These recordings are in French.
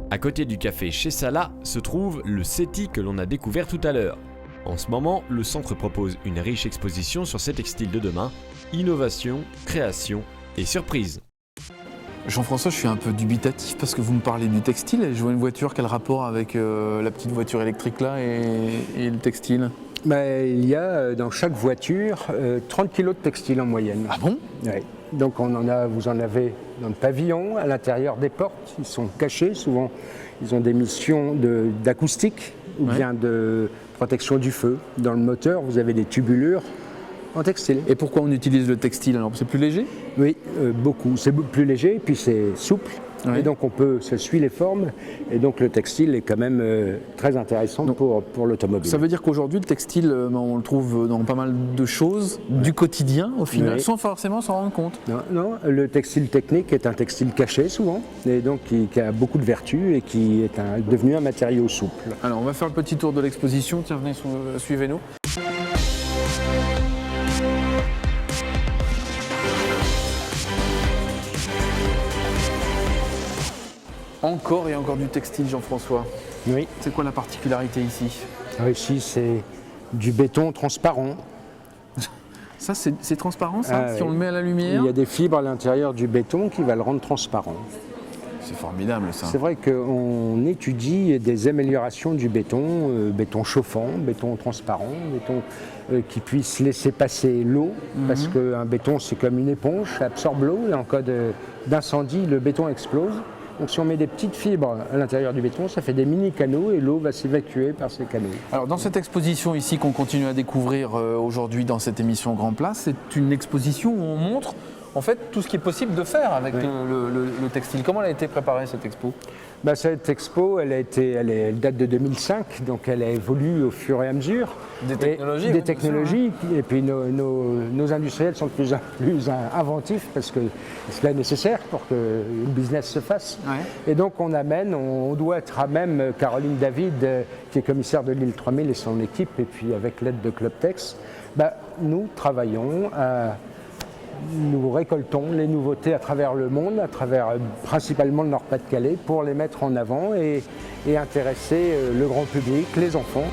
À côté du café chez Salah se trouve le CETI que l'on a découvert tout à l'heure. En ce moment, le centre propose une riche exposition sur ces textiles de demain, innovation, création et surprise. Jean-François, je suis un peu dubitatif parce que vous me parlez du textile et je vois une voiture, quel rapport avec la petite voiture électrique là et le textile? Il y a dans chaque voiture 30 kg de textile en moyenne. Ah bon? Ouais. Donc vous en avez dans le pavillon, à l'intérieur des portes, ils sont cachés, souvent ils ont des missions d'acoustique ou bien de protection du feu. Dans le moteur, vous avez des tubulures en textile. Et pourquoi on utilise le textile alors? C'est plus léger? Oui, beaucoup. C'est plus léger, puis c'est souple. Oui. Et donc ça suit les formes. Et donc le textile est quand même très intéressant pour l'automobile. Ça veut dire qu'aujourd'hui, le textile, on le trouve dans pas mal de choses du quotidien au final, sans forcément s'en rendre compte. Non, le textile technique est un textile caché souvent, et donc qui a beaucoup de vertus et qui est devenu un matériau souple. Alors on va faire le petit tour de l'exposition. Tiens, venez, suivez-nous. Encore et encore du textile, Jean-François. Oui. C'est quoi la particularité ici? Ici, c'est du béton transparent. Ça, c'est transparent, ça? Si on le met à la lumière? Il y a des fibres à l'intérieur du béton qui va le rendre transparent. C'est formidable, ça. C'est vrai qu'on étudie des améliorations du béton, béton chauffant, béton transparent, béton qui puisse laisser passer l'eau, parce qu'un béton, c'est comme une éponge, ça absorbe l'eau, et en cas d'incendie, le béton explose. Donc si on met des petites fibres à l'intérieur du béton, ça fait des mini-canaux et l'eau va s'évacuer par ces canaux. Alors dans cette exposition ici qu'on continue à découvrir aujourd'hui dans cette émission Grand Place, c'est une exposition où on montre en fait tout ce qui est possible de faire avec le textile. Comment elle a été préparée cette expo? Cette expo, elle date de 2005, donc elle a évolué au fur et à mesure. Des technologies. Et puis nos industriels sont de plus en plus inventifs parce que cela est nécessaire pour que le business se fasse. Ouais. Et donc on doit être à même, Caroline David, qui est commissaire de l'île 3000 et son équipe, et puis avec l'aide de Clubtex, nous travaillons nous récoltons les nouveautés à travers le monde, à travers principalement le Nord-Pas-de-Calais, pour les mettre en avant et intéresser le grand public, les enfants.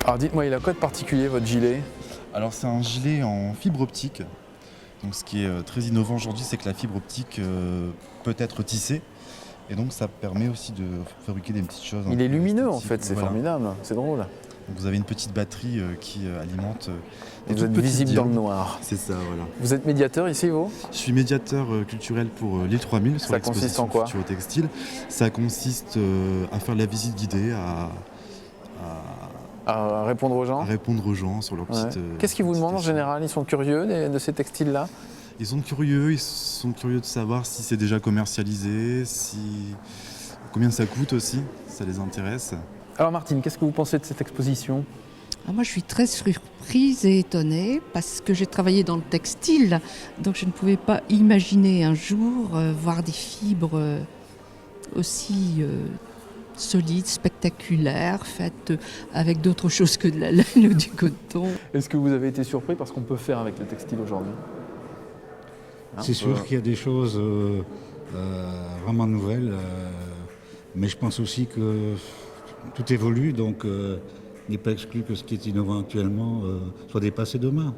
Alors dites-moi, il a quoi de particulier votre gilet? Alors c'est un gilet en fibre optique. Donc ce qui est très innovant aujourd'hui, c'est que la fibre optique peut être tissée. Et donc ça permet aussi de fabriquer des petites choses. Il est lumineux en fait, c'est formidable, c'est drôle. Donc vous avez une petite batterie qui alimente. Et vous êtes visible dans le noir. C'est ça, voilà. Vous êtes médiateur ici, vous? Je suis médiateur culturel pour l'île 3000 sur l'exposition Futur Textile. Ça consiste à faire de la visite guidée, à répondre aux gens? À répondre aux gens sur leur petite. Qu'est-ce qu'ils vous demandent en général? Ils sont curieux de ces textiles-là? Ils sont curieux de savoir si c'est déjà commercialisé, combien ça coûte aussi, ça les intéresse. Alors Martine, qu'est-ce que vous pensez de cette exposition? Moi je suis très surprise et étonnée parce que j'ai travaillé dans le textile, donc je ne pouvais pas imaginer un jour voir des fibres aussi solides, spectaculaires, faites avec d'autres choses que de la laine ou du coton. Est-ce que vous avez été surpris par ce qu'on peut faire avec le textile aujourd'hui? C'est sûr qu'il y a des choses vraiment nouvelles, mais je pense aussi que tout évolue, donc il n'est pas exclu que ce qui est innovant actuellement soit dépassé demain.